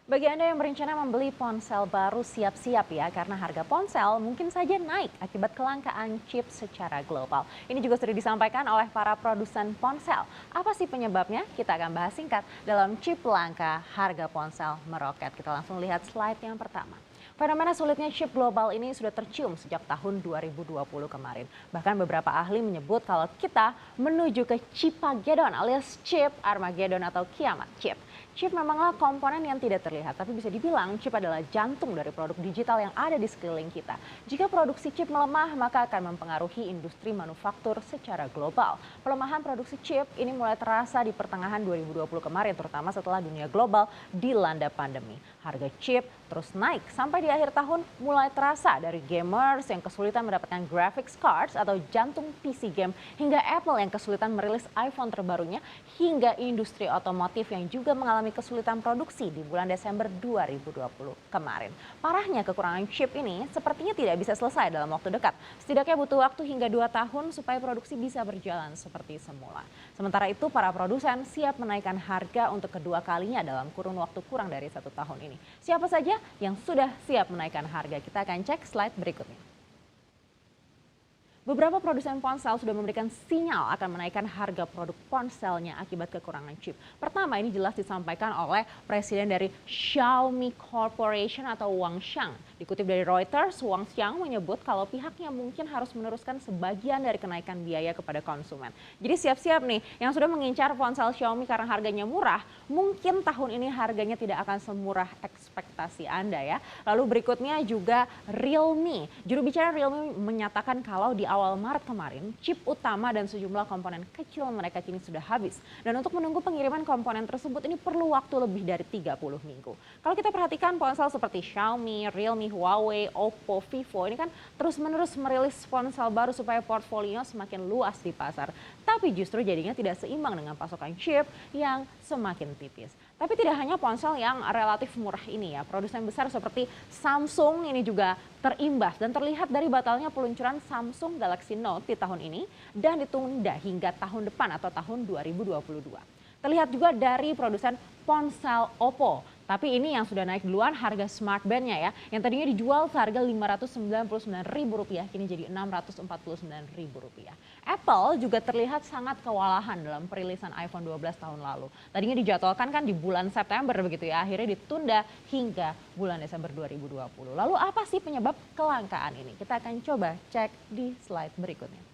Bagi Anda yang berencana membeli ponsel baru, siap-siap ya, karena harga ponsel mungkin saja naik akibat kelangkaan chip secara global. Ini juga sudah disampaikan oleh para produsen ponsel. Apa sih penyebabnya? Kita akan bahas singkat dalam chip langka, harga ponsel meroket. Kita langsung lihat slide yang pertama. Fenomena sulitnya chip global ini sudah tercium sejak tahun 2020 kemarin. Bahkan beberapa ahli menyebut kalau kita menuju ke Chipagedon alias chip Armageddon atau kiamat chip. Chip memanglah komponen yang tidak terlihat, tapi bisa dibilang chip adalah jantung dari produk digital yang ada di sekeliling kita. Jika produksi chip melemah, maka akan mempengaruhi industri manufaktur secara global. Pelemahan produksi chip ini mulai terasa di pertengahan 2020 kemarin, terutama setelah dunia global dilanda pandemi. Harga chip terus naik sampai di akhir tahun mulai terasa dari gamers yang kesulitan mendapatkan graphics cards atau jantung PC game hingga Apple yang kesulitan merilis iPhone terbarunya hingga industri otomotif yang juga mengalami kesulitan produksi di bulan Desember 2020 kemarin. Parahnya kekurangan chip ini sepertinya tidak bisa selesai dalam waktu dekat. Setidaknya butuh waktu hingga 2 tahun supaya produksi bisa berjalan seperti semula. Sementara itu para produsen siap menaikkan harga untuk kedua kalinya dalam kurun waktu kurang dari 1 tahun ini. Siapa saja yang sudah siap menaikkan harga? Kita akan cek slide berikutnya. Beberapa produsen ponsel sudah memberikan sinyal akan menaikkan harga produk ponselnya akibat kekurangan chip. Pertama, ini jelas disampaikan oleh Presiden dari Xiaomi Corporation atau Wang Xiang. Dikutip dari Reuters, Wang Xiang menyebut kalau pihaknya mungkin harus meneruskan sebagian dari kenaikan biaya kepada konsumen. Jadi siap-siap nih, yang sudah mengincar ponsel Xiaomi karena harganya murah, mungkin tahun ini harganya tidak akan semurah ekspektasi Anda ya. Lalu berikutnya juga Realme. Juru bicara Realme menyatakan kalau di awal Maret kemarin, chip utama dan sejumlah komponen kecil mereka kini sudah habis. Dan untuk menunggu pengiriman komponen tersebut ini perlu waktu lebih dari 30 minggu. Kalau kita perhatikan ponsel seperti Xiaomi, Realme, Huawei, Oppo, Vivo ini kan terus-menerus merilis ponsel baru supaya portfolio semakin luas di pasar. Tapi justru jadinya tidak seimbang dengan pasokan chip yang semakin tipis. Tapi tidak hanya ponsel yang relatif murah ini ya, produsen besar seperti Samsung ini juga terimbas dan terlihat dari batalnya peluncuran Samsung Galaxy Note di tahun ini dan ditunda hingga tahun depan atau tahun 2022. Terlihat juga dari produsen ponsel Oppo. Tapi ini yang sudah naik duluan harga smartband-nya ya. Yang tadinya dijual seharga Rp599.000 kini jadi Rp649.000. Apple juga terlihat sangat kewalahan dalam perilisan iPhone 12 tahun lalu. Tadinya dijadwalkan kan di bulan September begitu ya. Akhirnya ditunda hingga bulan Desember 2020. Lalu apa sih penyebab kelangkaan ini? Kita akan coba cek di slide berikutnya.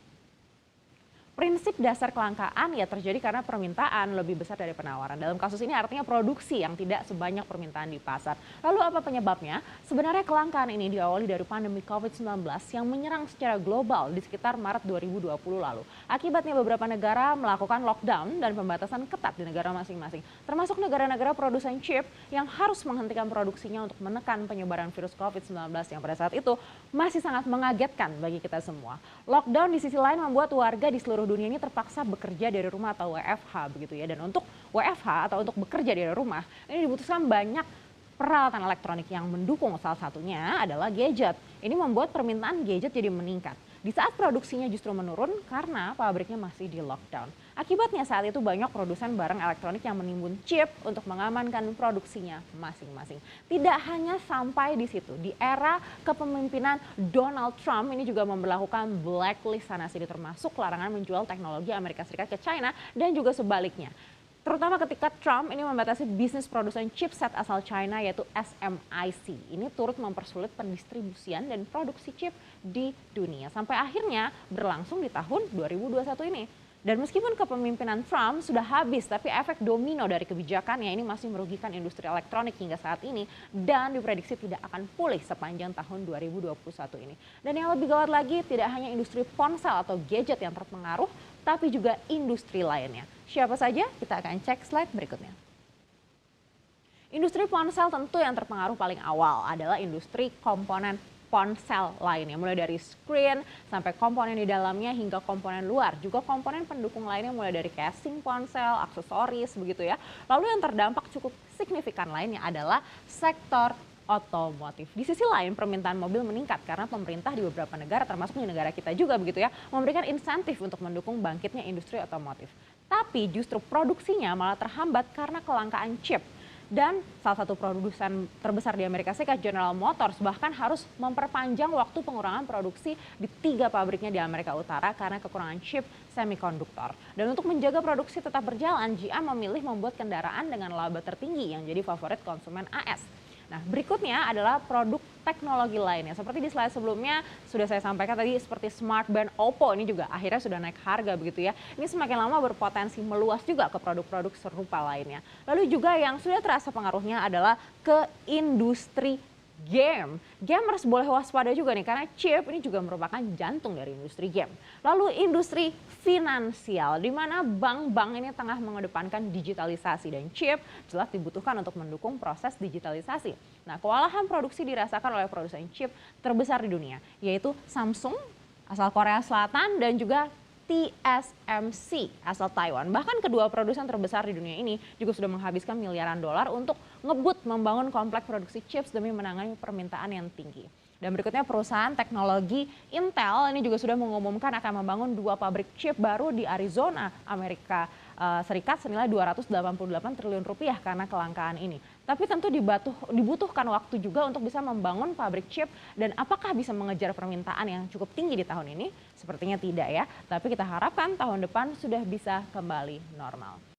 Prinsip dasar kelangkaan ya terjadi karena permintaan lebih besar dari penawaran. Dalam kasus ini artinya produksi yang tidak sebanyak permintaan di pasar. Lalu apa penyebabnya? Sebenarnya kelangkaan ini diawali dari pandemi COVID-19 yang menyerang secara global di sekitar Maret 2020 lalu. Akibatnya beberapa negara melakukan lockdown dan pembatasan ketat di negara masing-masing. Termasuk negara-negara produsen chip yang harus menghentikan produksinya untuk menekan penyebaran virus COVID-19 yang pada saat itu masih sangat mengagetkan bagi kita semua. Lockdown di sisi lain membuat warga di seluruh dunia ini terpaksa bekerja dari rumah atau WFH begitu ya. Dan untuk WFH atau untuk bekerja dari rumah ini dibutuhkan banyak peralatan elektronik yang mendukung, salah satunya adalah gadget. Ini membuat permintaan gadget jadi meningkat. Di saat produksinya justru menurun karena pabriknya masih di lockdown. Akibatnya saat itu banyak produsen barang elektronik yang menimbun chip untuk mengamankan produksinya masing-masing. Tidak hanya sampai di situ, di era kepemimpinan Donald Trump ini juga memberlakukan blacklist sana sini termasuk larangan menjual teknologi Amerika Serikat ke China dan juga sebaliknya. Terutama ketika Trump ini membatasi bisnis produsen chipset asal China yaitu SMIC. Ini turut mempersulit pendistribusian dan produksi chip di dunia. Sampai akhirnya berlangsung di tahun 2021 ini. Dan meskipun kepemimpinan Trump sudah habis, tapi efek domino dari kebijakannya ini masih merugikan industri elektronik hingga saat ini dan diprediksi tidak akan pulih sepanjang tahun 2021 ini. Dan yang lebih gawat lagi, tidak hanya industri ponsel atau gadget yang terpengaruh, tapi juga industri lainnya. Siapa saja? Kita akan cek slide berikutnya. Industri ponsel tentu yang terpengaruh paling awal adalah industri komponen ponsel lainnya, mulai dari screen sampai komponen di dalamnya hingga komponen luar, juga komponen pendukung lainnya mulai dari casing ponsel, aksesoris begitu ya. Lalu yang terdampak cukup signifikan lainnya adalah sektor otomotif. Di sisi lain permintaan mobil meningkat karena pemerintah di beberapa negara termasuk di negara kita juga begitu ya, memberikan insentif untuk mendukung bangkitnya industri otomotif. Tapi justru produksinya malah terhambat karena kelangkaan chip. Dan salah satu produsen terbesar di Amerika Serikat, General Motors, bahkan harus memperpanjang waktu pengurangan produksi di 3 pabriknya di Amerika Utara karena kekurangan chip semikonduktor. Dan untuk menjaga produksi tetap berjalan, GM memilih membuat kendaraan dengan laba tertinggi yang jadi favorit konsumen AS. Nah, berikutnya adalah produk teknologi lainnya. Seperti di slide sebelumnya sudah saya sampaikan tadi, seperti smartband Oppo ini juga akhirnya sudah naik harga begitu ya. Ini semakin lama berpotensi meluas juga ke produk-produk serupa lainnya. Lalu juga yang sudah terasa pengaruhnya adalah ke industri game. Gamers boleh waspada juga nih karena chip ini juga merupakan jantung dari industri game. Lalu industri finansial di mana bank-bank ini tengah mengedepankan digitalisasi dan chip jelas dibutuhkan untuk mendukung proses digitalisasi. Nah, kewalahan produksi dirasakan oleh produsen chip terbesar di dunia yaitu Samsung asal Korea Selatan dan juga TSMC asal Taiwan. Bahkan kedua produsen terbesar di dunia ini juga sudah menghabiskan miliaran dolar untuk ngebut membangun komplek produksi chips demi menangani permintaan yang tinggi. Dan berikutnya perusahaan teknologi Intel ini juga sudah mengumumkan akan membangun 2 pabrik chip baru di Arizona, Amerika Serikat senilai 288 triliun rupiah karena kelangkaan ini. Tapi tentu dibutuhkan waktu juga untuk bisa membangun pabrik chip dan apakah bisa mengejar permintaan yang cukup tinggi di tahun ini? Sepertinya tidak ya, tapi kita harapkan tahun depan sudah bisa kembali normal.